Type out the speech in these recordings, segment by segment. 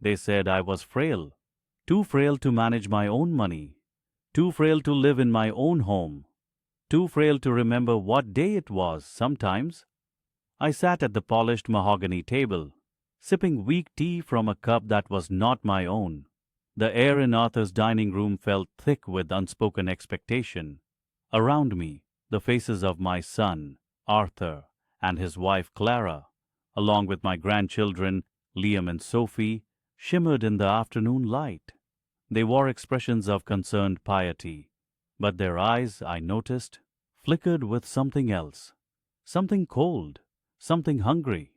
They said I was frail, too frail to manage my own money, too frail to live in my own home, too frail to remember what day it was sometimes. I sat at the polished mahogany table, sipping weak tea from a cup that was not my own. The air in Arthur's dining room felt thick with unspoken expectation. Around me, the faces of my son, Arthur, and his wife Clara, along with my grandchildren, Liam and Sophie, shimmered in the afternoon light. They wore expressions of concerned piety, but their eyes, I noticed, flickered with something else, something cold, something hungry.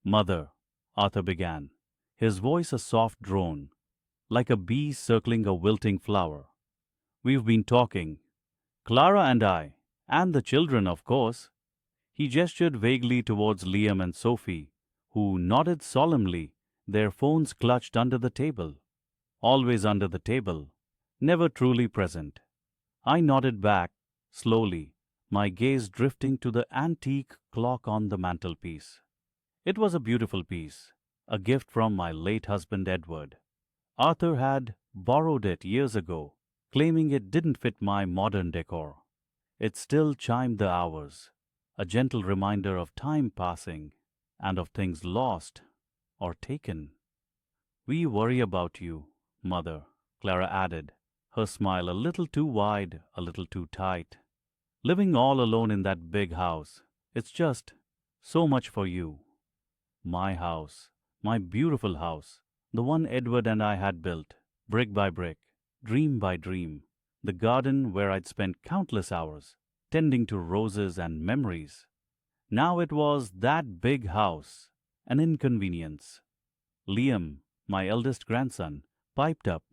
"Mother," Arthur began, his voice a soft drone, like a bee circling a wilting flower. "We've been talking, Clara and I, and the children, of course." He gestured vaguely towards Liam and Sophie, who nodded solemnly, their phones clutched under the table. Always under the table, never truly present. I nodded back, slowly, my gaze drifting to the antique clock on the mantelpiece. It was a beautiful piece, a gift from my late husband Edward. Arthur had borrowed it years ago, claiming it didn't fit my modern decor. It still chimed the hours, a gentle reminder of time passing and of things lost or taken. "We worry about you, Mother," Clara added, her smile a little too wide, a little too tight. "Living all alone in that big house, it's just so much for you. My house, my beautiful house, the one Edward and I had built, brick by brick, dream by dream, the garden where I'd spent countless hours, tending to roses and memories. Now it was that big house, an inconvenience." Liam, my eldest grandson, piped up,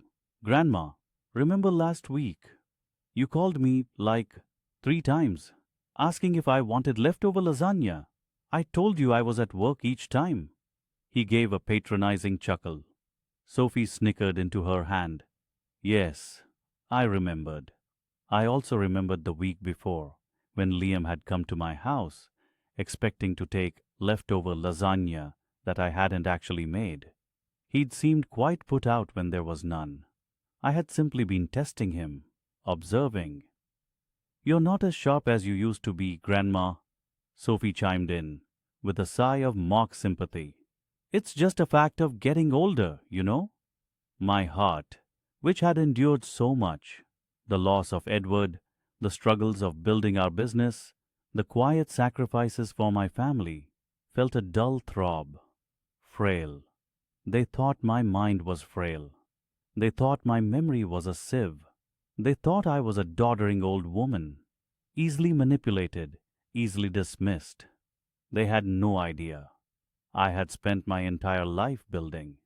"Grandma, remember last week? You called me, like, 3 times, asking if I wanted leftover lasagna. I told you I was at work each time." He gave a patronizing chuckle. Sophie snickered into her hand. "Yes, I remembered. I also remembered the week before, when Liam had come to my house, expecting to take leftover lasagna that I hadn't actually made. He'd seemed quite put out when there was none. I had simply been testing him, observing." "You're not as sharp as you used to be, Grandma," Sophie chimed in, with a sigh of mock sympathy. "It's just a fact of getting older, you know." My heart, which had endured so much, the loss of Edward, the struggles of building our business, the quiet sacrifices for my family, felt a dull throb. Frail. They thought my mind was frail. They thought my memory was a sieve. They thought I was a doddering old woman, easily manipulated, easily dismissed. They had no idea. I had spent my entire life building.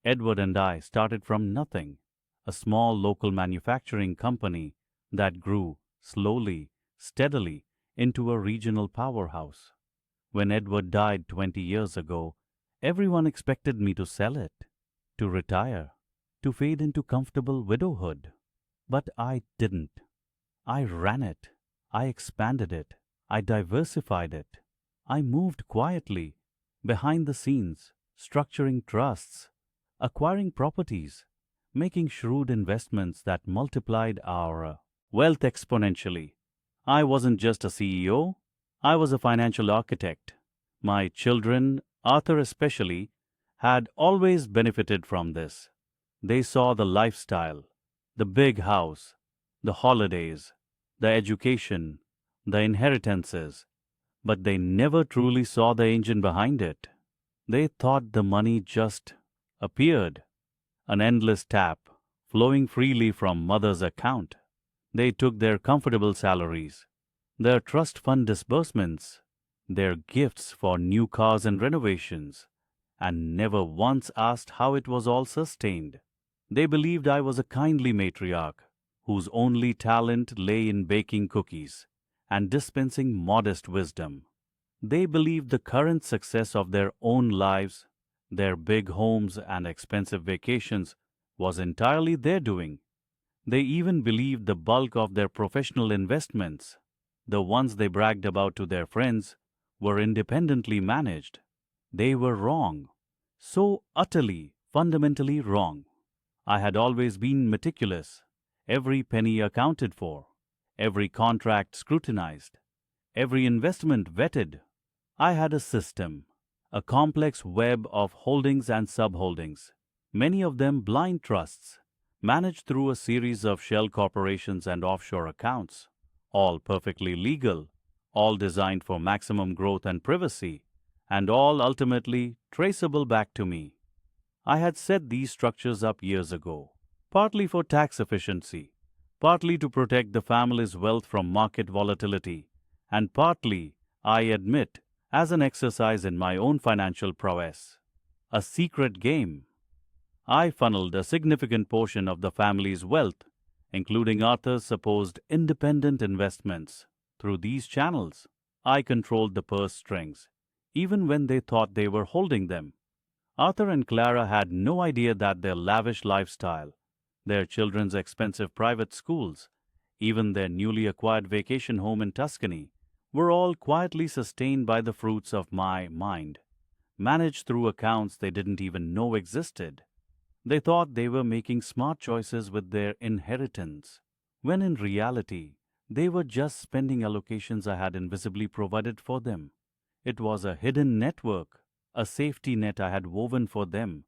Edward and I started from nothing, a small local manufacturing company that grew slowly, steadily, into a regional powerhouse. When Edward died 20 years ago, everyone expected me to sell it, to retire, to fade into comfortable widowhood. But I didn't. I ran it. I expanded it. I diversified it. I moved quietly, behind the scenes, structuring trusts, acquiring properties, making shrewd investments that multiplied our wealth exponentially. I wasn't just a CEO, I was a financial architect. My children, Arthur especially, had always benefited from this. They saw the lifestyle, the big house, the holidays, the education, the inheritances, but they never truly saw the engine behind it. They thought the money just appeared, an endless tap, flowing freely from mother's account. They took their comfortable salaries, their trust fund disbursements, their gifts for new cars and renovations, and never once asked how it was all sustained. They believed I was a kindly matriarch, whose only talent lay in baking cookies and dispensing modest wisdom. They believed the current success of their own lives, their big homes and expensive vacations, was entirely their doing. They even believed the bulk of their professional investments, the ones they bragged about to their friends, were independently managed. They were wrong, so utterly, fundamentally wrong. I had always been meticulous, every penny accounted for, every contract scrutinized, every investment vetted. I had a system, a complex web of holdings and subholdings, many of them blind trusts, managed through a series of shell corporations and offshore accounts, all perfectly legal, all designed for maximum growth and privacy, and all ultimately traceable back to me. I had set these structures up years ago, partly for tax efficiency, partly to protect the family's wealth from market volatility, and partly, I admit, as an exercise in my own financial prowess. A secret game. I funneled a significant portion of the family's wealth, including Arthur's supposed independent investments, through these channels. I controlled the purse strings, even when they thought they were holding them. Arthur and Clara had no idea that their lavish lifestyle, their children's expensive private schools, even their newly acquired vacation home in Tuscany, were all quietly sustained by the fruits of my mind, managed through accounts they didn't even know existed. They thought they were making smart choices with their inheritance, when in reality, they were just spending allocations I had invisibly provided for them. It was a hidden network, a safety net I had woven for them,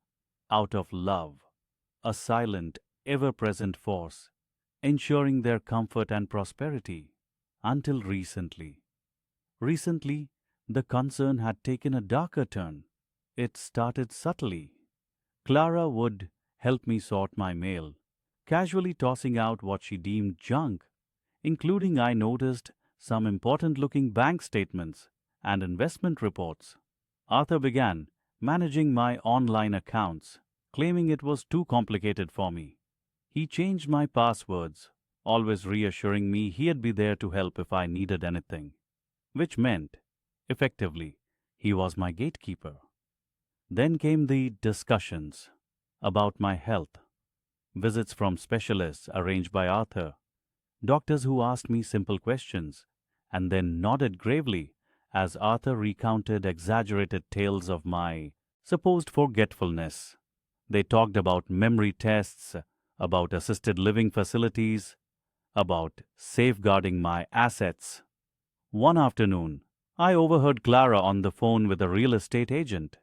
out of love, a silent, ever-present force, ensuring their comfort and prosperity, until recently. Recently, the concern had taken a darker turn. It started subtly. Clara would help me sort my mail, casually tossing out what she deemed junk, including, I noticed, some important-looking bank statements and investment reports. Arthur began managing my online accounts, claiming it was too complicated for me. He changed my passwords, always reassuring me he'd be there to help if I needed anything, which meant, effectively, he was my gatekeeper. Then came the discussions about my health, visits from specialists arranged by Arthur, doctors who asked me simple questions and then nodded gravely as Arthur recounted exaggerated tales of my supposed forgetfulness. They talked about memory tests, about assisted living facilities, about safeguarding my assets. One afternoon, I overheard Clara on the phone with a real estate agent.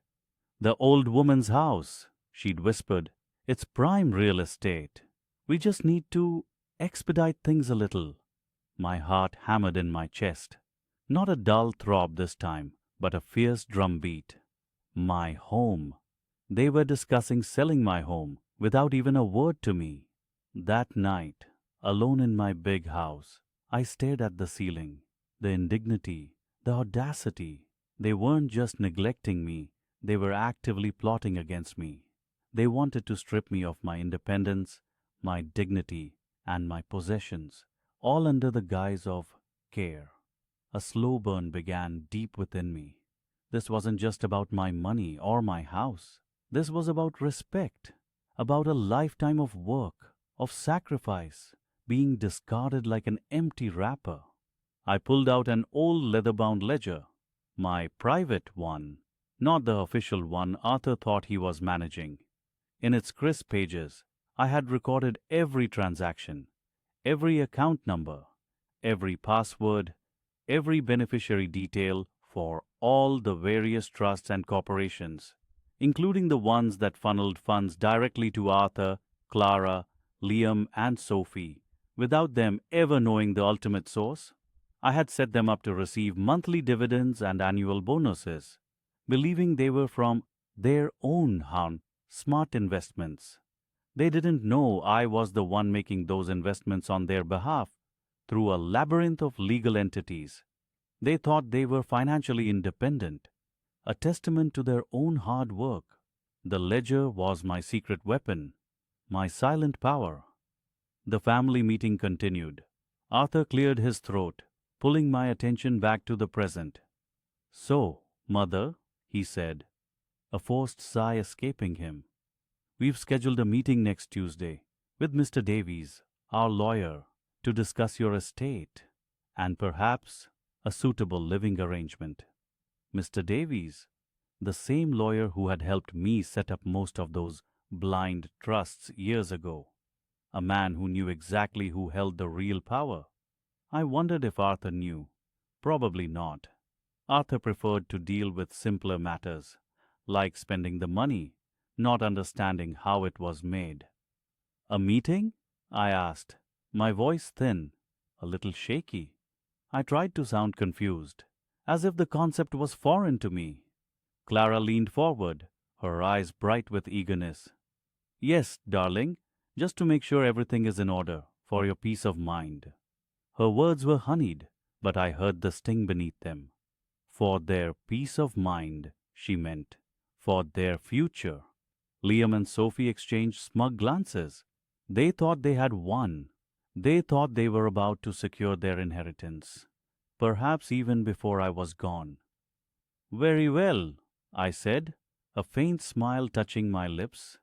"The old woman's house," she'd whispered. "It's prime real estate. We just need to expedite things a little." My heart hammered in my chest. Not a dull throb this time, but a fierce drumbeat. My home. They were discussing selling my home without even a word to me. That night, alone in my big house, I stared at the ceiling. The indignity, the audacity. They weren't just neglecting me, they were actively plotting against me. They wanted to strip me of my independence, my dignity, and my possessions, all under the guise of care. A slow burn began deep within me. This wasn't just about my money or my house. This was about respect, about a lifetime of work, of sacrifice, being discarded like an empty wrapper. I pulled out an old leather-bound ledger, my private one, not the official one Arthur thought he was managing. In its crisp pages, I had recorded every transaction, every account number, every password, every beneficiary detail for all the various trusts and corporations, including the ones that funneled funds directly to Arthur, Clara, Liam, and Sophie, without them ever knowing the ultimate source. I had set them up to receive monthly dividends and annual bonuses, believing they were from their own smart investments. They didn't know I was the one making those investments on their behalf through a labyrinth of legal entities. They thought they were financially independent, a testament to their own hard work. The ledger was my secret weapon, my silent power. The family meeting continued. Arthur cleared his throat, pulling my attention back to the present. "So, Mother," he said, a forced sigh escaping him, "we've scheduled a meeting next Tuesday with Mr. Davies, our lawyer, to discuss your estate and perhaps a suitable living arrangement." Mr. Davies, the same lawyer who had helped me set up most of those blind trusts years ago, a man who knew exactly who held the real power. I wondered if Arthur knew. Probably not. Arthur preferred to deal with simpler matters, like spending the money, not understanding how it was made. A meeting? I asked, my voice thin, a little shaky. I tried to sound confused, as if the concept was foreign to me. Clara leaned forward, her eyes bright with eagerness. Yes, darling, just to make sure everything is in order, for your peace of mind. Her words were honeyed, but I heard the sting beneath them. For their peace of mind, she meant. For their future. Liam and Sophie exchanged smug glances. They thought they had won. They thought they were about to secure their inheritance. Perhaps even before I was gone. Very well, I said, a faint smile touching my lips.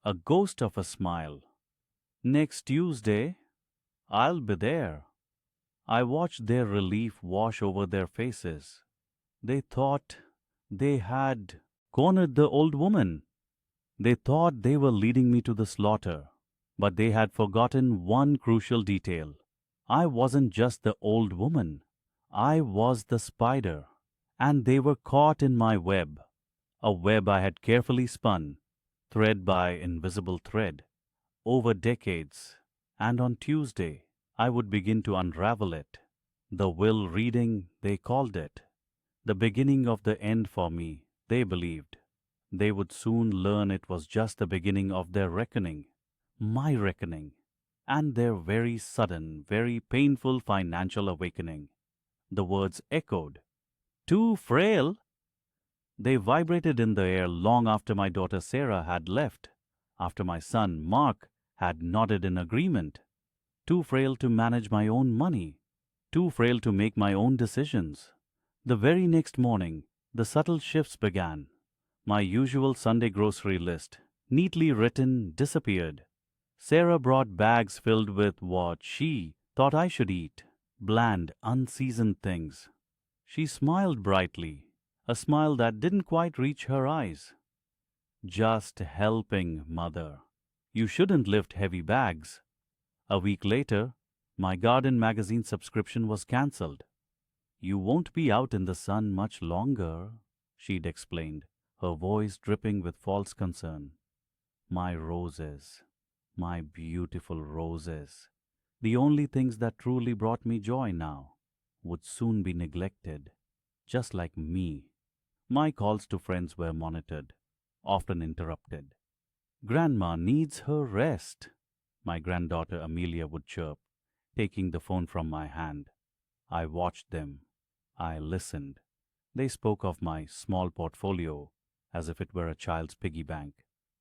A ghost of a smile. Next Tuesday, I'll be there. I watched their relief wash over their faces. They thought they had cornered the old woman. They thought they were leading me to the slaughter. But they had forgotten one crucial detail. I wasn't just the old woman. I was the spider. And they were caught in my web. A web I had carefully spun, thread by invisible thread, over decades. And on Tuesday, I would begin to unravel it. The will reading, they called it. The beginning of the end for me, they believed. They would soon learn it was just the beginning of their reckoning, my reckoning, and their very sudden, very painful financial awakening. The words echoed. Too frail? They vibrated in the air long after my daughter Sarah had left, after my son Mark had nodded in agreement. Too frail to manage my own money, too frail to make my own decisions. The very next morning, the subtle shifts began. My usual Sunday grocery list, neatly written, disappeared. Sarah brought bags filled with what she thought I should eat, bland, unseasoned things. She smiled brightly, a smile that didn't quite reach her eyes. Just helping, Mother. You shouldn't lift heavy bags. A week later, my garden magazine subscription was cancelled. You won't be out in the sun much longer, she'd explained, her voice dripping with false concern. My roses, my beautiful roses, the only things that truly brought me joy now, would soon be neglected, just like me. My calls to friends were monitored, often interrupted. Grandma needs her rest, my granddaughter Amelia would chirp, taking the phone from my hand. I watched them. I listened. They spoke of my small portfolio as if it were a child's piggy bank.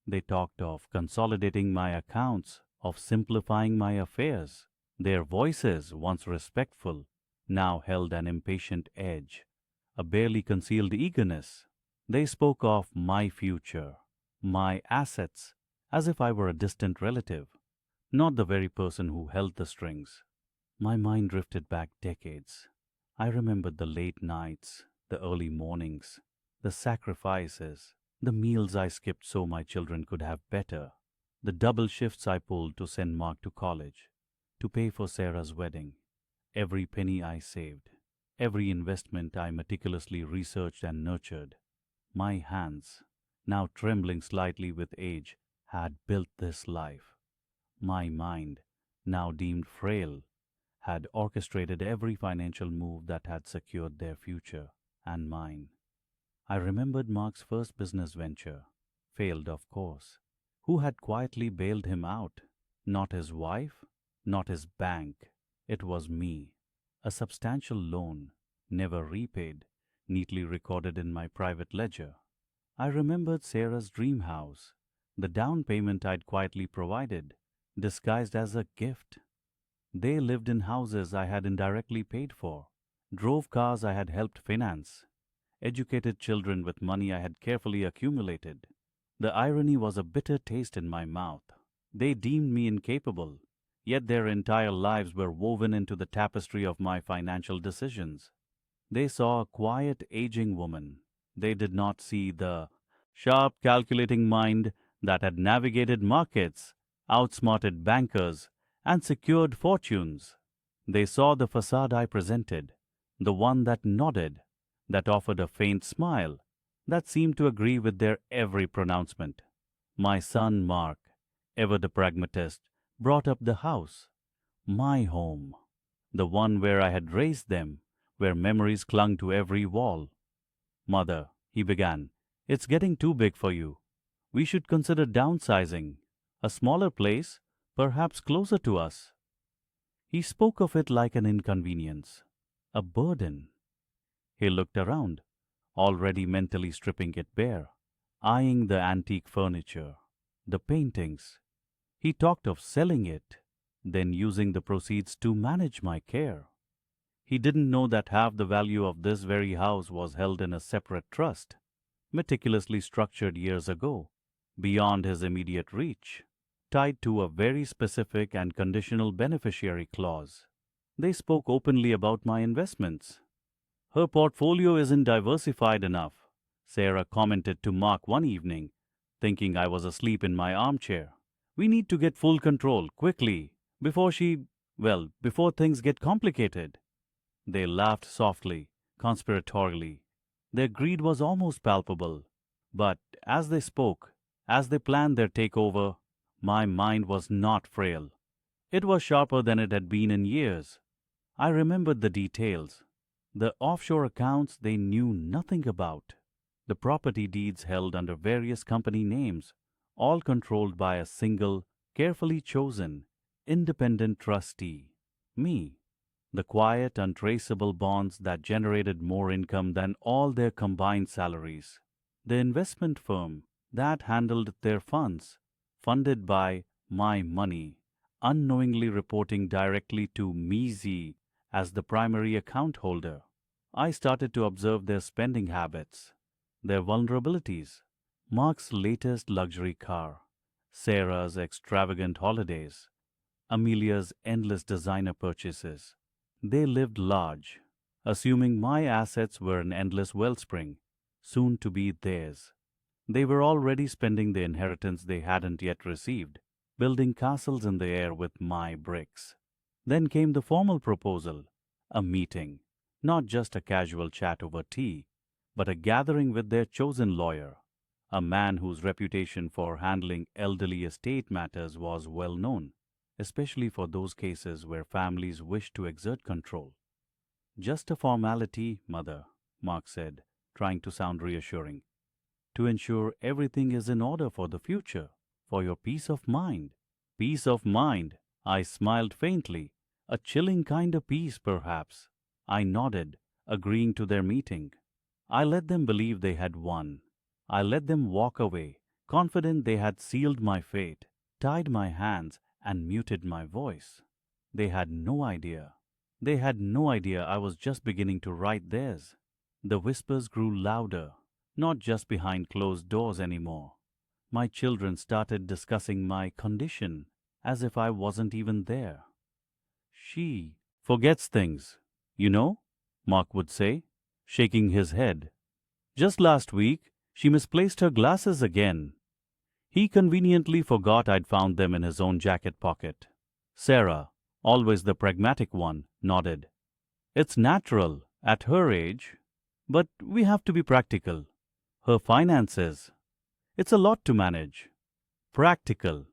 They talked of consolidating my accounts, of simplifying my affairs. Their voices, once respectful, now held an impatient edge, a barely concealed eagerness. They spoke of my future, my assets, as if I were a distant relative, not the very person who held the strings. My mind drifted back decades. I remembered the late nights, the early mornings, the sacrifices, the meals I skipped so my children could have better, the double shifts I pulled to send Mark to college, to pay for Sarah's wedding, every penny I saved, every investment I meticulously researched and nurtured. My hands, now trembling slightly with age, had built this life. My mind, now deemed frail, had orchestrated every financial move that had secured their future and mine. I remembered Mark's first business venture, failed of course. Who had quietly bailed him out? Not his wife, not his bank. It was me. A substantial loan, never repaid, neatly recorded in my private ledger. I remembered Sarah's dream house, the down payment I'd quietly provided, disguised as a gift. They lived in houses I had indirectly paid for, drove cars I had helped finance, educated children with money I had carefully accumulated. The irony was a bitter taste in my mouth. They deemed me incapable, yet their entire lives were woven into the tapestry of my financial decisions. They saw a quiet, aging woman. They did not see the sharp, calculating mind that had navigated markets, outsmarted bankers, and secured fortunes. They saw the facade I presented, the one that nodded, that offered a faint smile, that seemed to agree with their every pronouncement. My son Mark, ever the pragmatist, brought up the house, my home, the one where I had raised them, where memories clung to every wall. Mother, he began, it's getting too big for you. We should consider downsizing. A smaller place, perhaps closer to us. He spoke of it like an inconvenience, a burden. He looked around, already mentally stripping it bare, eyeing the antique furniture, the paintings. He talked of selling it, then using the proceeds to manage my care. He didn't know that half the value of this very house was held in a separate trust, meticulously structured years ago, beyond his immediate reach, tied to a very specific and conditional beneficiary clause. They spoke openly about my investments. Her portfolio isn't diversified enough, Sarah commented to Mark one evening, thinking I was asleep in my armchair. We need to get full control, quickly, before things get complicated. They laughed softly, conspiratorially. Their greed was almost palpable. But as they spoke, as they planned their takeover, my mind was not frail. It was sharper than it had been in years. I remembered the details. The offshore accounts they knew nothing about. The property deeds held under various company names, all controlled by a single, carefully chosen, independent trustee. Me. The quiet, untraceable bonds that generated more income than all their combined salaries. The investment firm that handled their funds, funded by my money, unknowingly reporting directly to me as the primary account holder. I started to observe their spending habits, their vulnerabilities. Mark's latest luxury car, Sarah's extravagant holidays, Amelia's endless designer purchases. They lived large, assuming my assets were an endless wellspring, soon to be theirs. They were already spending the inheritance they hadn't yet received, building castles in the air with my bricks. Then came the formal proposal, a meeting, not just a casual chat over tea, but a gathering with their chosen lawyer, a man whose reputation for handling elderly estate matters was well known, especially for those cases where families wished to exert control. Just a formality, Mother, Mark said, trying to sound reassuring, to ensure everything is in order for the future, for your peace of mind. Peace of mind, I smiled faintly, a chilling kind of peace, perhaps. I nodded, agreeing to their meeting. I let them believe they had won. I let them walk away, confident they had sealed my fate, tied my hands, and muted my voice. They had no idea. They had no idea I was just beginning to write theirs. The whispers grew louder, not just behind closed doors anymore. My children started discussing my condition as if I wasn't even there. She forgets things, you know, Mark would say, shaking his head. Just last week, she misplaced her glasses again. He conveniently forgot I'd found them in his own jacket pocket. Sarah, always the pragmatic one, nodded. It's natural, at her age, but we have to be practical. Her finances. It's a lot to manage. Practical.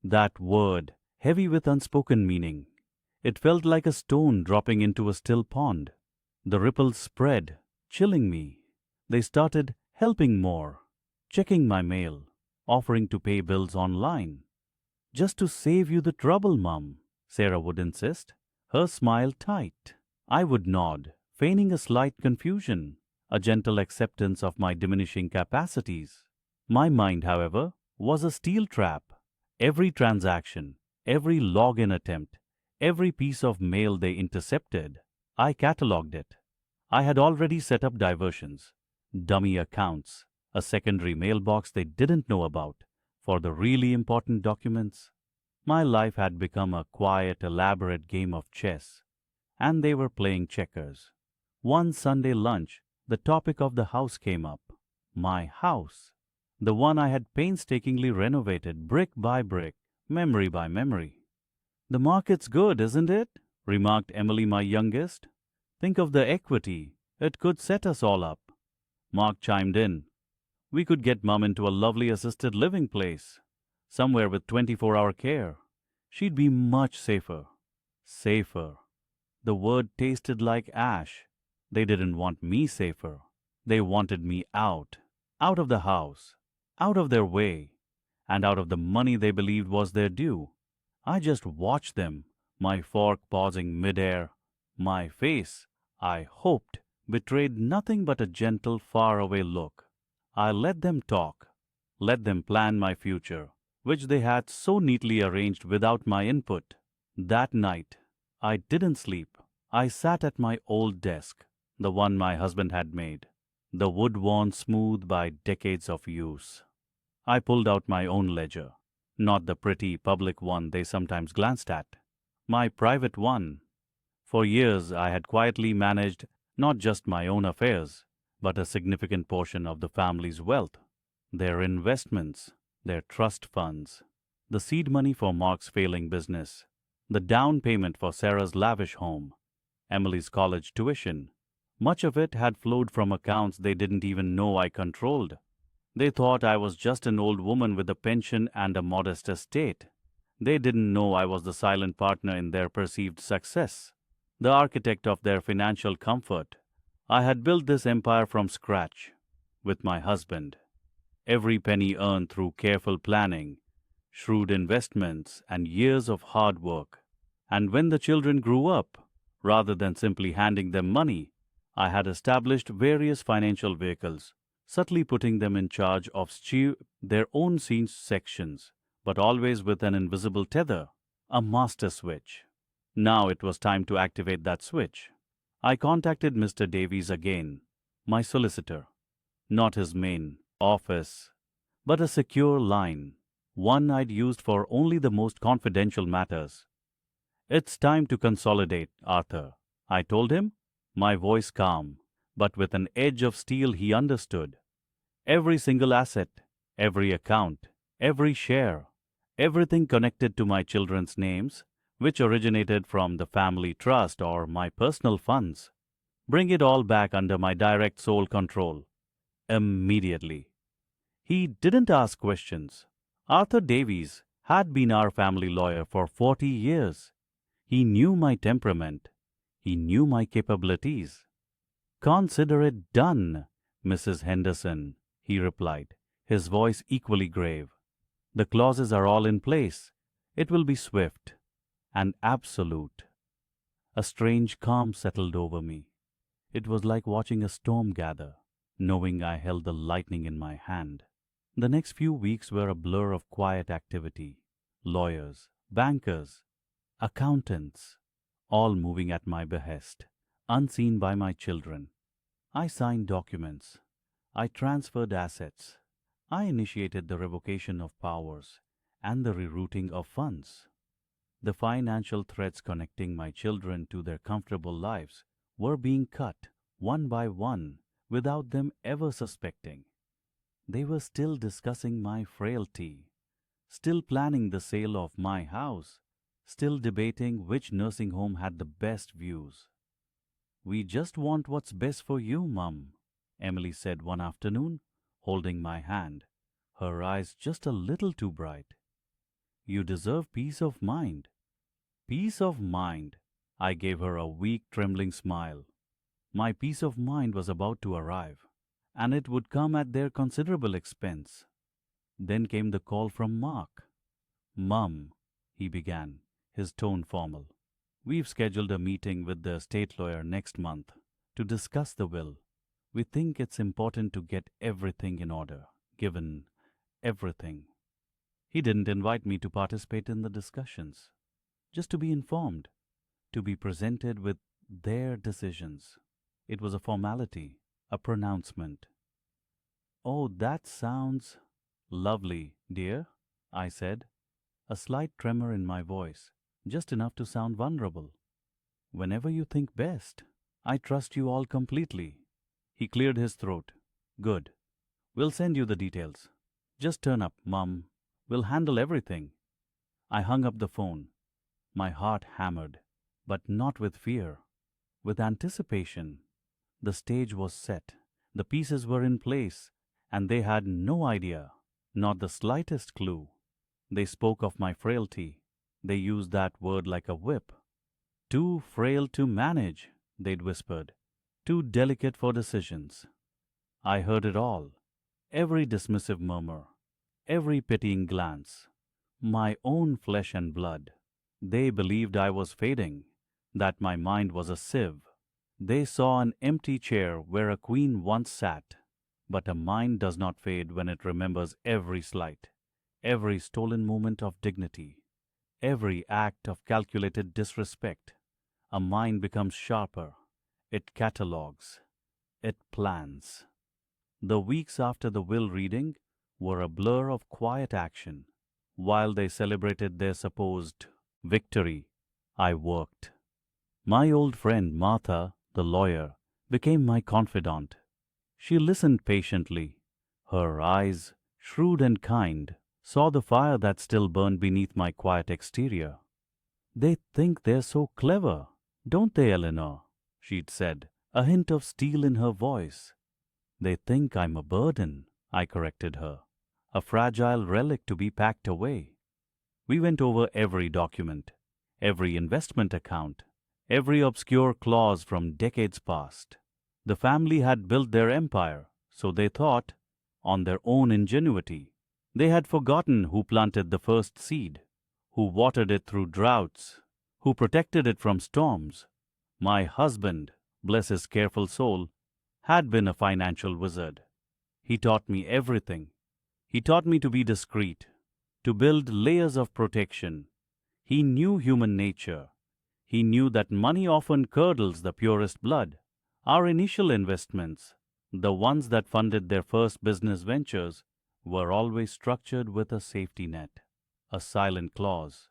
That word, heavy with unspoken meaning. It felt like a stone dropping into a still pond. The ripples spread, chilling me. They started helping more, checking my mail, offering to pay bills online. Just to save you the trouble, Mum, Sarah would insist, her smile tight. I would nod, feigning a slight confusion, a gentle acceptance of my diminishing capacities. My mind, however, was a steel trap. Every transaction, every login attempt, every piece of mail they intercepted, I catalogued it. I had already set up diversions, dummy accounts, a secondary mailbox they didn't know about, for the really important documents. My life had become a quiet, elaborate game of chess, and they were playing checkers. One Sunday lunch, the topic of the house came up. My house. The one I had painstakingly renovated, brick by brick, memory by memory. "The market's good, isn't it?" remarked Emily, my youngest. "Think of the equity. It could set us all up." Mark chimed in. "We could get Mum into a lovely assisted living place, somewhere with 24-hour care. She'd be much safer." Safer. The word tasted like ash. They didn't want me safer. They wanted me out. Out of the house. Out of their way. And out of the money they believed was their due. I just watched them, my fork pausing midair. My face, I hoped, betrayed nothing but a gentle, faraway look. I let them talk, let them plan my future, which they had so neatly arranged without my input. That night, I didn't sleep. I sat at my old desk, the one my husband had made, the wood worn smooth by decades of use. I pulled out my own ledger, not the pretty public one they sometimes glanced at, my private one. For years I had quietly managed not just my own affairs, but a significant portion of the family's wealth, their investments, their trust funds, the seed money for Mark's failing business, the down payment for Sarah's lavish home, Emily's college tuition. Much of it had flowed from accounts they didn't even know I controlled. They thought I was just an old woman with a pension and a modest estate. They didn't know I was the silent partner in their perceived success, the architect of their financial comfort. I had built this empire from scratch, with my husband. Every penny earned through careful planning, shrewd investments, and years of hard work. And when the children grew up, rather than simply handing them money, I had established various financial vehicles, subtly putting them in charge of their own scene sections, but always with an invisible tether, a master switch. Now it was time to activate that switch. I contacted Mr. Davies again, my solicitor. Not his main office, but a secure line, one I'd used for only the most confidential matters. "It's time to consolidate, Arthur," I told him, my voice calm, but with an edge of steel he understood. Every single asset, every account, every share, everything connected to my children's names, which originated from the family trust or my personal funds. Bring it all back under my direct sole control. Immediately. He didn't ask questions. Arthur Davies had been our family lawyer for 40 years. He knew my temperament. He knew my capabilities. "Consider it done, Mrs. Henderson," he replied, his voice equally grave. "The clauses are all in place. It will be swift and absolute." A strange calm settled over me. It was like watching a storm gather, knowing I held the lightning in my hand. The next few weeks were a blur of quiet activity. Lawyers, bankers, accountants, all moving at my behest, unseen by my children. I signed documents. I transferred assets. I initiated the revocation of powers and the rerouting of funds. The financial threads connecting my children to their comfortable lives were being cut one by one without them ever suspecting. They were still discussing my frailty, still planning the sale of my house, still debating which nursing home had the best views. "We just want what's best for you, Mum," Emily said one afternoon, holding my hand, her eyes just a little too bright. "You deserve peace of mind." Peace of mind. I gave her a weak, trembling smile. My peace of mind was about to arrive, and it would come at their considerable expense. Then came the call from Mark. "Mum," he began, his tone formal, "we've scheduled a meeting with the estate lawyer next month to discuss the will. We think it's important to get everything in order, given everything." He didn't invite me to participate in the discussions, just to be informed, to be presented with their decisions. It was a formality, a pronouncement. "Oh, that sounds lovely, dear," I said, a slight tremor in my voice, just enough to sound vulnerable. "Whenever you think best. I trust you all completely." He cleared his throat. "Good. We'll send you the details. Just turn up, Mum. We'll handle everything. I hung up the phone, my heart hammered, but not with fear, with anticipation. The stage was set, the pieces were in place, and they had no idea, not the slightest clue. They spoke of my frailty. They used that word like a whip. Too frail to manage, they'd whispered. Too delicate for decisions. I heard it all. Every dismissive murmur, every pitying glance. My own flesh and blood. They believed I was fading, that my mind was a sieve. They saw an empty chair where a queen once sat. But a mind does not fade when it remembers every slight, every stolen moment of dignity, every act of calculated disrespect. A mind becomes sharper. It catalogues. It plans. The weeks after the will reading were a blur of quiet action. While they celebrated their supposed victory, I worked. My old friend Martha, the lawyer, became my confidant. She listened patiently. Her eyes, shrewd and kind, saw the fire that still burned beneath my quiet exterior. They think they're so clever, don't they, Eleanor? She'd said, a hint of steel in her voice. They think I'm a burden, I corrected her, a fragile relic to be packed away. We went over every document, every investment account, every obscure clause from decades past. The family had built their empire, so they thought, on their own ingenuity. They had forgotten who planted the first seed, who watered it through droughts, who protected it from storms. My husband, bless his careful soul, had been a financial wizard. He taught me everything. He taught me to be discreet, to build layers of protection. He knew human nature. He knew that money often curdles the purest blood. Our initial investments, the ones that funded their first business ventures, were always structured with a safety net, a silent clause,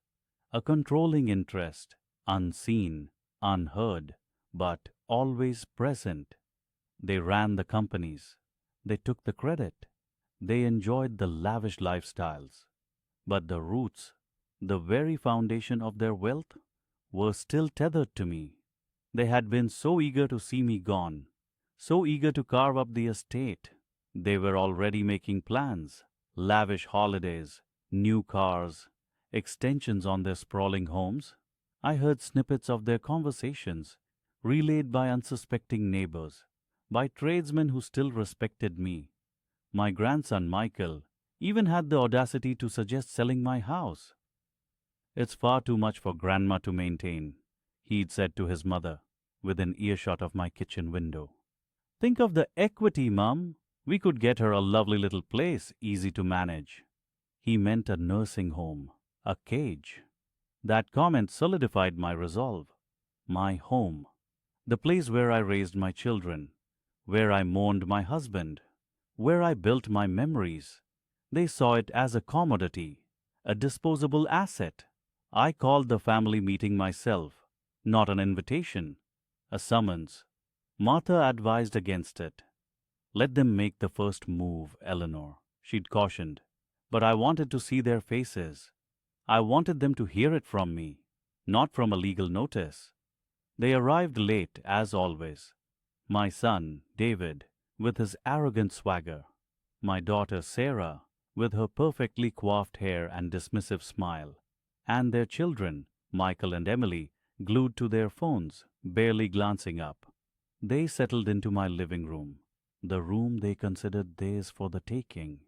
a controlling interest, unseen, unheard, but always present. They ran the companies. They took the credit. They enjoyed the lavish lifestyles. But the roots, the very foundation of their wealth, were still tethered to me. They had been so eager to see me gone, so eager to carve up the estate. They were already making plans, lavish holidays, new cars, extensions on their sprawling homes. I heard snippets of their conversations, relayed by unsuspecting neighbors, by tradesmen who still respected me. My grandson Michael even had the audacity to suggest selling my house. It's far too much for Grandma to maintain, he'd said to his mother, within earshot of my kitchen window. Think of the equity, Mum. We could get her a lovely little place, easy to manage. He meant a nursing home, a cage. That comment solidified my resolve. My home, the place where I raised my children, where I mourned my husband, where I built my memories. They saw it as a commodity, a disposable asset. I called the family meeting myself, not an invitation, a summons. Martha advised against it. Let them make the first move, Eleanor, she'd cautioned. But I wanted to see their faces. I wanted them to hear it from me, not from a legal notice. They arrived late, as always. My son, David, with his arrogant swagger. My daughter, Sarah, with her perfectly coiffed hair and dismissive smile. And their children, Michael and Emily, glued to their phones, barely glancing up. They settled into my living room, the room they considered theirs for the taking.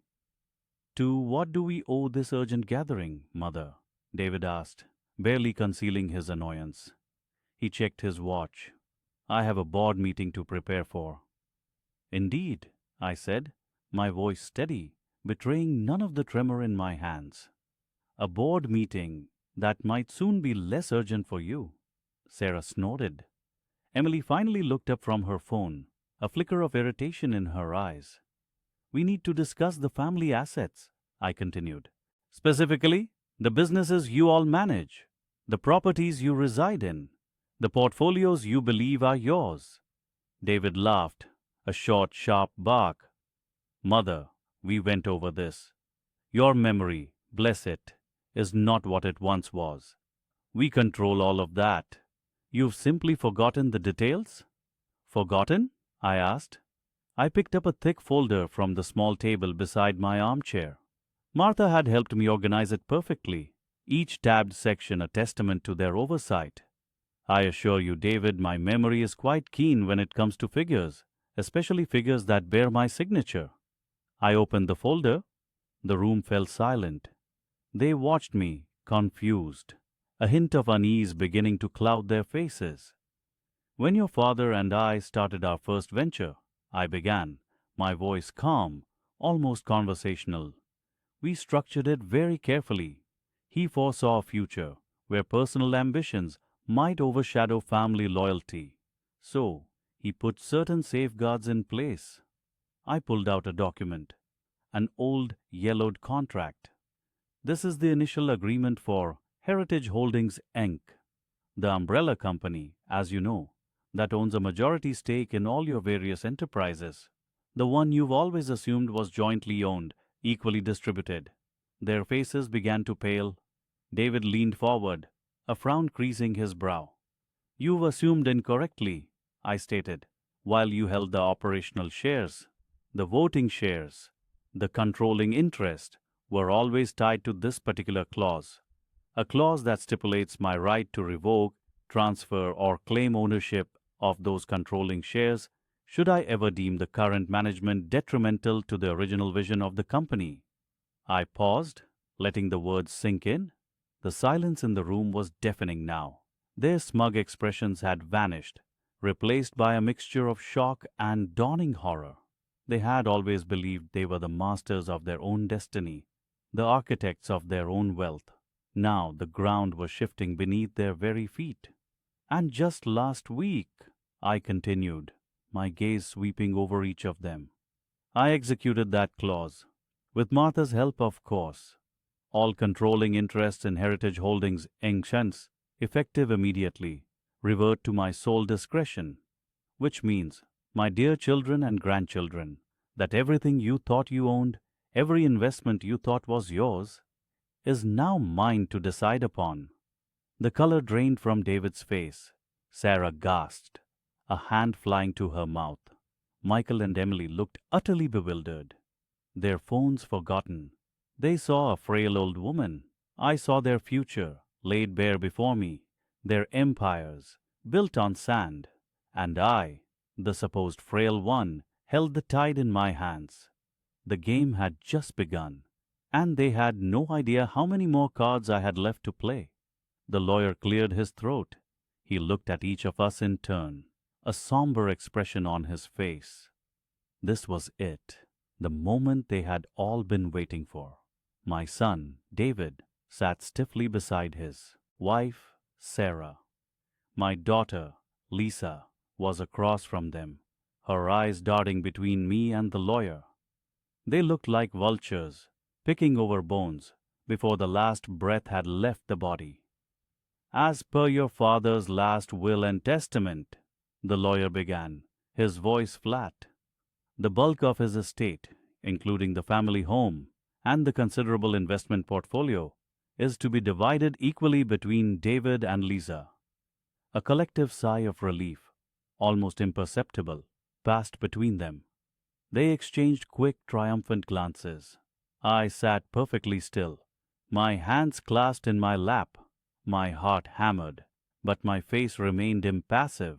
To what do we owe this urgent gathering, Mother? David asked, barely concealing his annoyance. He checked his watch. I have a board meeting to prepare for. Indeed, I said, my voice steady, betraying none of the tremor in my hands. A board meeting that might soon be less urgent for you. Sarah snorted. Emily finally looked up from her phone, a flicker of irritation in her eyes. We need to discuss the family assets, I continued. Specifically, the businesses you all manage, the properties you reside in, the portfolios you believe are yours. David laughed, a short, sharp bark. Mother, we went over this. Your memory, bless it, is not what it once was. We control all of that. You've simply forgotten the details? Forgotten? I asked. I picked up a thick folder from the small table beside my armchair. Martha had helped me organize it perfectly, each tabbed section a testament to their oversight. I assure you, David, my memory is quite keen when it comes to figures, especially figures that bear my signature. I opened the folder. The room fell silent. They watched me, confused, a hint of unease beginning to cloud their faces. When your father and I started our first venture, I began, my voice calm, almost conversational. We structured it very carefully. He foresaw a future where personal ambitions might overshadow family loyalty. So, he put certain safeguards in place. I pulled out a document, an old yellowed contract. This is the initial agreement for Heritage Holdings Inc., the umbrella company, as you know, that owns a majority stake in all your various enterprises. The one you've always assumed was jointly owned, equally distributed. Their faces began to pale. David leaned forward, a frown creasing his brow. You've assumed incorrectly, I stated, while you held the operational shares. The voting shares, the controlling interest, were always tied to this particular clause. A clause that stipulates my right to revoke, transfer, or claim ownership of those controlling shares should I ever deem the current management detrimental to the original vision of the company. I paused, letting the words sink in. The silence in the room was deafening now. Their smug expressions had vanished, replaced by a mixture of shock and dawning horror. They had always believed they were the masters of their own destiny, the architects of their own wealth. Now the ground was shifting beneath their very feet. And just last week, I continued, my gaze sweeping over each of them, I executed that clause. With Martha's help, of course. All controlling interests in Heritage Holdings Inc., effective immediately, revert to my sole discretion, which means, my dear children and grandchildren, that everything you thought you owned, every investment you thought was yours, is now mine to decide upon. The color drained from David's face. Sarah gasped, a hand flying to her mouth. Michael and Emily looked utterly bewildered, their phones forgotten. They saw a frail old woman. I saw their future, laid bare before me, their empires, built on sand. And I, the supposed frail one, held the tide in my hands. The game had just begun, and they had no idea how many more cards I had left to play. The lawyer cleared his throat. He looked at each of us in turn, a somber expression on his face. This was it, the moment they had all been waiting for. My son, David, sat stiffly beside his wife, Sarah. My daughter, Lisa, was across from them, her eyes darting between me and the lawyer. They looked like vultures, picking over bones before the last breath had left the body. As per your father's last will and testament, the lawyer began, his voice flat. The bulk of his estate, including the family home and the considerable investment portfolio, is to be divided equally between David and Lisa. A collective sigh of relief, almost imperceptible, passed between them. They exchanged quick, triumphant glances. I sat perfectly still, my hands clasped in my lap, my heart hammered, but my face remained impassive.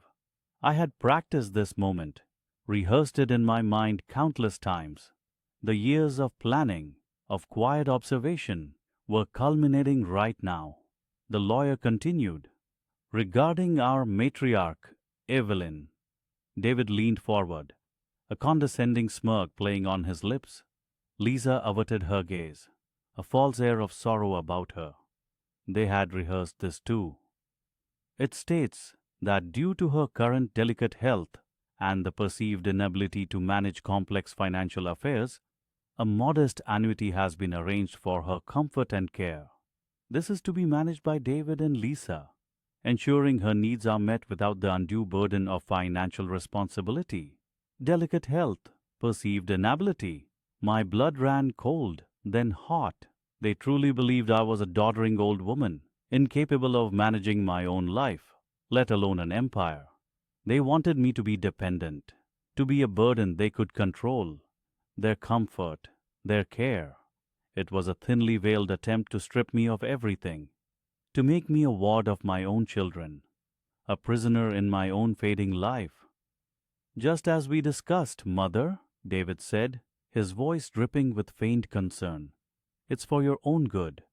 I had practiced this moment, rehearsed it in my mind countless times. The years of planning, of quiet observation, were culminating right now. The lawyer continued, regarding our matriarch, Evelyn. David leaned forward, a condescending smirk playing on his lips. Lisa averted her gaze, a false air of sorrow about her. They had rehearsed this too. It states that due to her current delicate health and the perceived inability to manage complex financial affairs, a modest annuity has been arranged for her comfort and care. This is to be managed by David and Lisa, ensuring her needs are met without the undue burden of financial responsibility. Delicate health, perceived inability. My blood ran cold then hot. They truly believed I was a doddering old woman, incapable of managing my own life, let alone an empire. They wanted me to be dependent, to be a burden they could control, their comfort, their care. It was a thinly veiled attempt to strip me of everything, to make me a ward of my own children, a prisoner in my own fading life. Just as we discussed, Mother, David said, his voice dripping with faint concern. It's for your own good.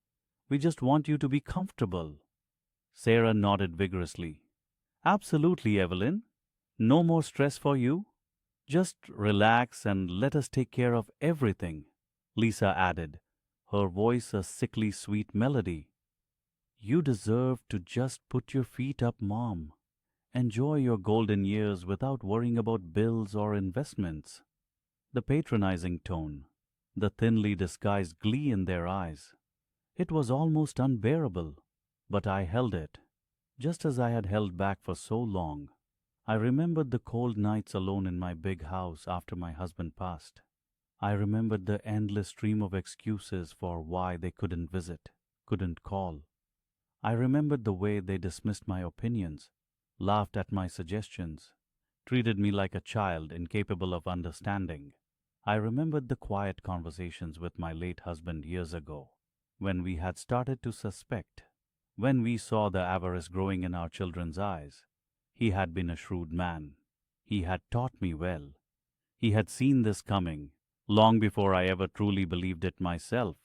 We just want you to be comfortable. Sarah nodded vigorously. Absolutely, Evelyn. No more stress for you. Just relax and let us take care of everything, Lisa added, her voice a sickly sweet melody. You deserve to just put your feet up, Mom. Enjoy your golden years without worrying about bills or investments. The patronizing tone, the thinly disguised glee in their eyes. It was almost unbearable, but I held it, just as I had held back for so long. I remembered the cold nights alone in my big house after my husband passed. I remembered the endless stream of excuses for why they couldn't visit, couldn't call. I remembered the way they dismissed my opinions, laughed at my suggestions, treated me like a child incapable of understanding. I remembered the quiet conversations with my late husband years ago, when we had started to suspect, when we saw the avarice growing in our children's eyes. He had been a shrewd man. He had taught me well. He had seen this coming, long before I ever truly believed it myself.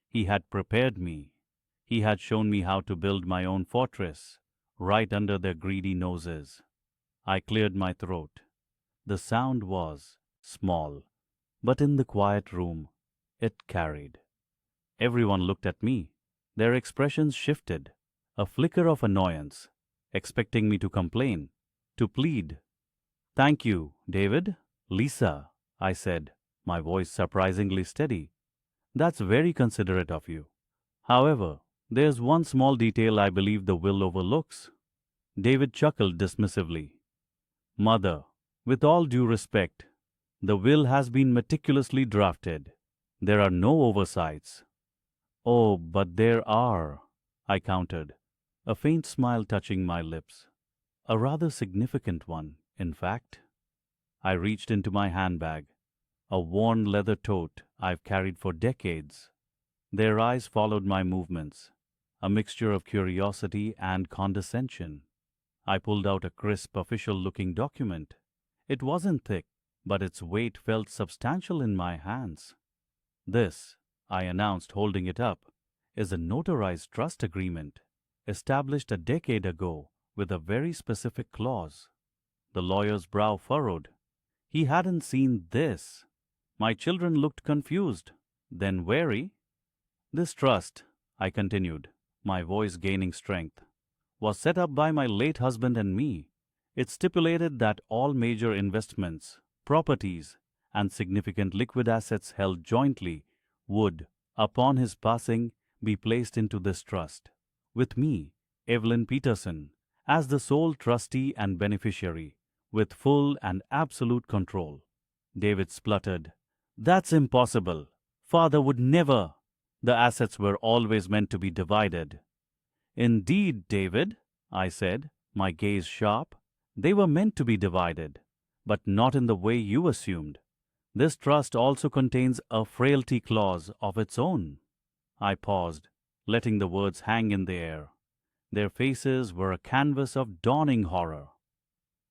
He had prepared me. He had shown me how to build my own fortress, right under their greedy noses. I cleared my throat. The sound was small, but in the quiet room, it carried. Everyone looked at me. Their expressions shifted, a flicker of annoyance, expecting me to complain, to plead. Thank you, David. Lisa, I said, my voice surprisingly steady. That's very considerate of you. However, there's one small detail I believe the will overlooks. David chuckled dismissively. Mother, with all due respect, the will has been meticulously drafted. There are no oversights. Oh, but there are, I countered, a faint smile touching my lips. A rather significant one, in fact. I reached into my handbag, a worn leather tote I've carried for decades. Their eyes followed my movements, a mixture of curiosity and condescension. I pulled out a crisp, official-looking document. It wasn't thick, but its weight felt substantial in my hands. This, I announced, holding it up, is a notarized trust agreement, established a decade ago with a very specific clause. The lawyer's brow furrowed. He hadn't seen this. My children looked confused, then wary. This trust, I continued, my voice gaining strength, was set up by my late husband and me. It stipulated that all major investments, properties, and significant liquid assets held jointly would, upon his passing, be placed into this trust, with me, Evelyn Peterson, as the sole trustee and beneficiary, with full and absolute control. David spluttered, That's impossible. Father would never. The assets were always meant to be divided. Indeed, David, I said, my gaze sharp, they were meant to be divided, but not in the way you assumed. This trust also contains a frailty clause of its own. I paused, letting the words hang in the air. Their faces were a canvas of dawning horror.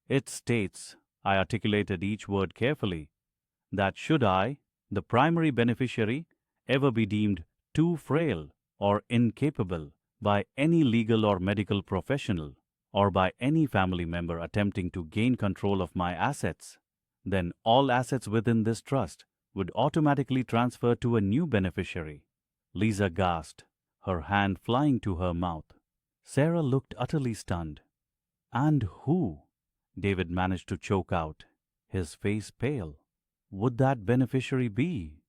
It states, I articulated each word carefully, that should I, the primary beneficiary, ever be deemed too frail or incapable by any legal or medical professional, or by any family member attempting to gain control of my assets, then all assets within this trust would automatically transfer to a new beneficiary. Lisa gasped, her hand flying to her mouth. Sarah looked utterly stunned. And who? David managed to choke out, his face pale. Would that beneficiary be?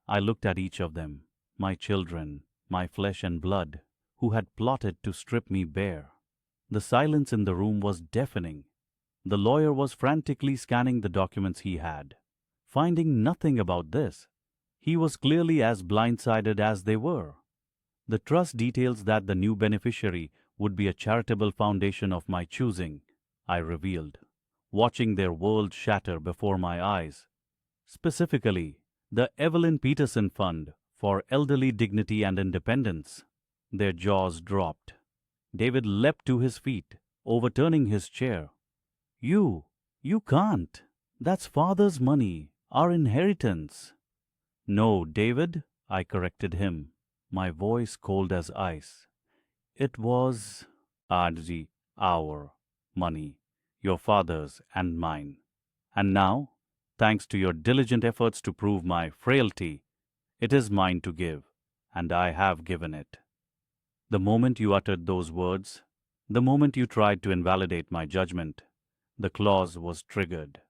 I looked at each of them, my children, my flesh and blood, who had plotted to strip me bare. The silence in the room was deafening. The lawyer was frantically scanning the documents he had. Finding nothing about this, He was clearly as blindsided as they were. The trust details that the new beneficiary would be a charitable foundation of my choosing, I revealed, watching their world shatter before my eyes. Specifically, the Evelyn Peterson Fund for Elderly Dignity and Independence. Their jaws dropped. David leapt to his feet, overturning his chair. You can't. That's father's money, our inheritance. No, David, I corrected him, my voice cold as ice. It was, Arji, our money, your father's and mine. And now, thanks to your diligent efforts to prove my frailty, it is mine to give, and I have given it. The moment you uttered those words, the moment you tried to invalidate my judgment, the clause was triggered.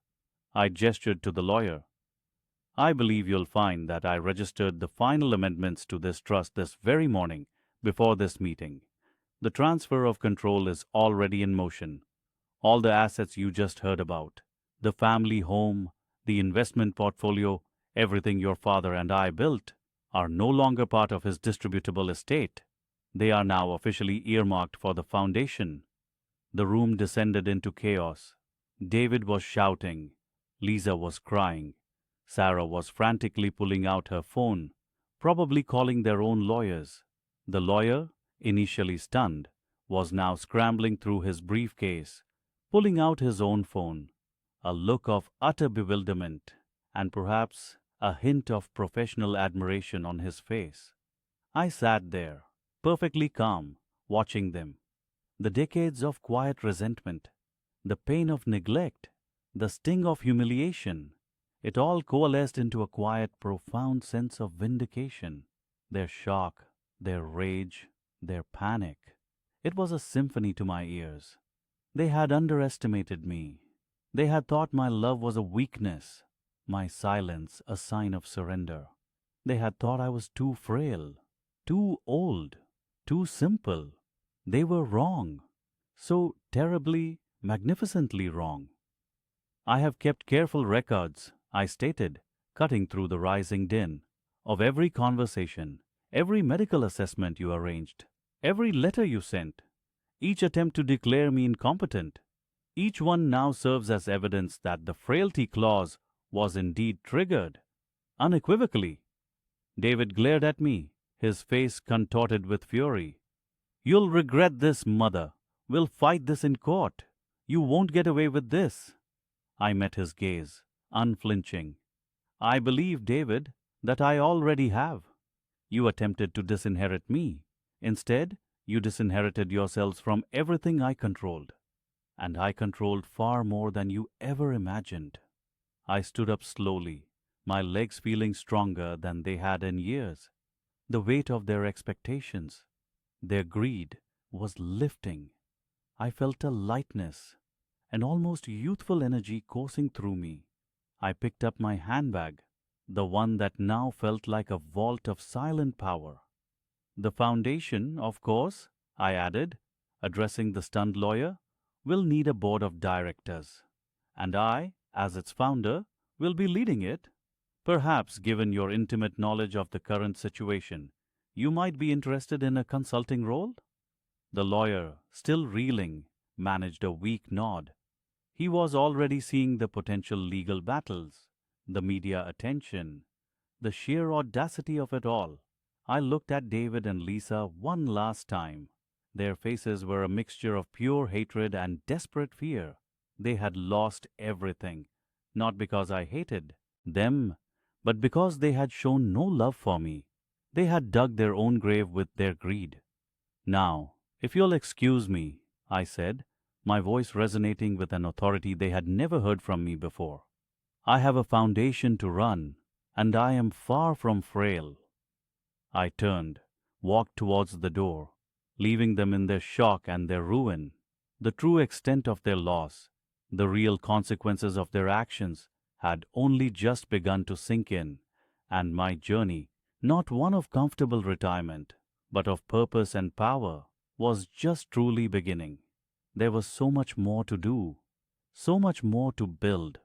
I gestured to the lawyer. I believe you'll find that I registered the final amendments to this trust this very morning before this meeting. The transfer of control is already in motion. All the assets you just heard about, the family home, the investment portfolio, everything your father and I built, are no longer part of his distributable estate. They are now officially earmarked for the foundation. The room descended into chaos. David was shouting. Lisa was crying. Sarah was frantically pulling out her phone, probably calling their own lawyers. The lawyer, initially stunned, was now scrambling through his briefcase, pulling out his own phone, a look of utter bewilderment and perhaps a hint of professional admiration on his face. I sat there, perfectly calm, watching them. The decades of quiet resentment, the pain of neglect, the sting of humiliation, it all coalesced into a quiet, profound sense of vindication. Their shock, their rage, their panic. It was a symphony to my ears. They had underestimated me. They had thought my love was a weakness, my silence a sign of surrender. They had thought I was too frail, too old, too simple. They were wrong. So terribly, magnificently wrong. I have kept careful records, I stated, cutting through the rising din, of every conversation, every medical assessment you arranged, every letter you sent, each attempt to declare me incompetent. Each one now serves as evidence that the frailty clause was indeed triggered, unequivocally. David glared at me, his face contorted with fury. You'll regret this, mother. We'll fight this in court. You won't get away with this. I met his gaze, unflinching. I believe, David, that I already have. You attempted to disinherit me. Instead, you disinherited yourselves from everything I controlled. And I controlled far more than you ever imagined. I stood up slowly, my legs feeling stronger than they had in years. The weight of their expectations, their greed, was lifting. I felt a lightness, an almost youthful energy coursing through me. I picked up my handbag, the one that now felt like a vault of silent power. The foundation, of course, I added, addressing the stunned lawyer, will need a board of directors. And I, as its founder, will be leading it. Perhaps, given your intimate knowledge of the current situation, you might be interested in a consulting role? The lawyer, still reeling, managed a weak nod. He was already seeing the potential legal battles, the media attention, the sheer audacity of it all. I looked at David and Lisa one last time. Their faces were a mixture of pure hatred and desperate fear. They had lost everything, not because I hated them, but because they had shown no love for me. They had dug their own grave with their greed. Now, if you'll excuse me, I said, my voice resonating with an authority they had never heard from me before. I have a foundation to run, and I am far from frail. I turned, walked towards the door, leaving them in their shock and their ruin. The true extent of their loss, the real consequences of their actions, had only just begun to sink in, and my journey, not one of comfortable retirement, but of purpose and power, was just truly beginning. There was so much more to do, so much more to build,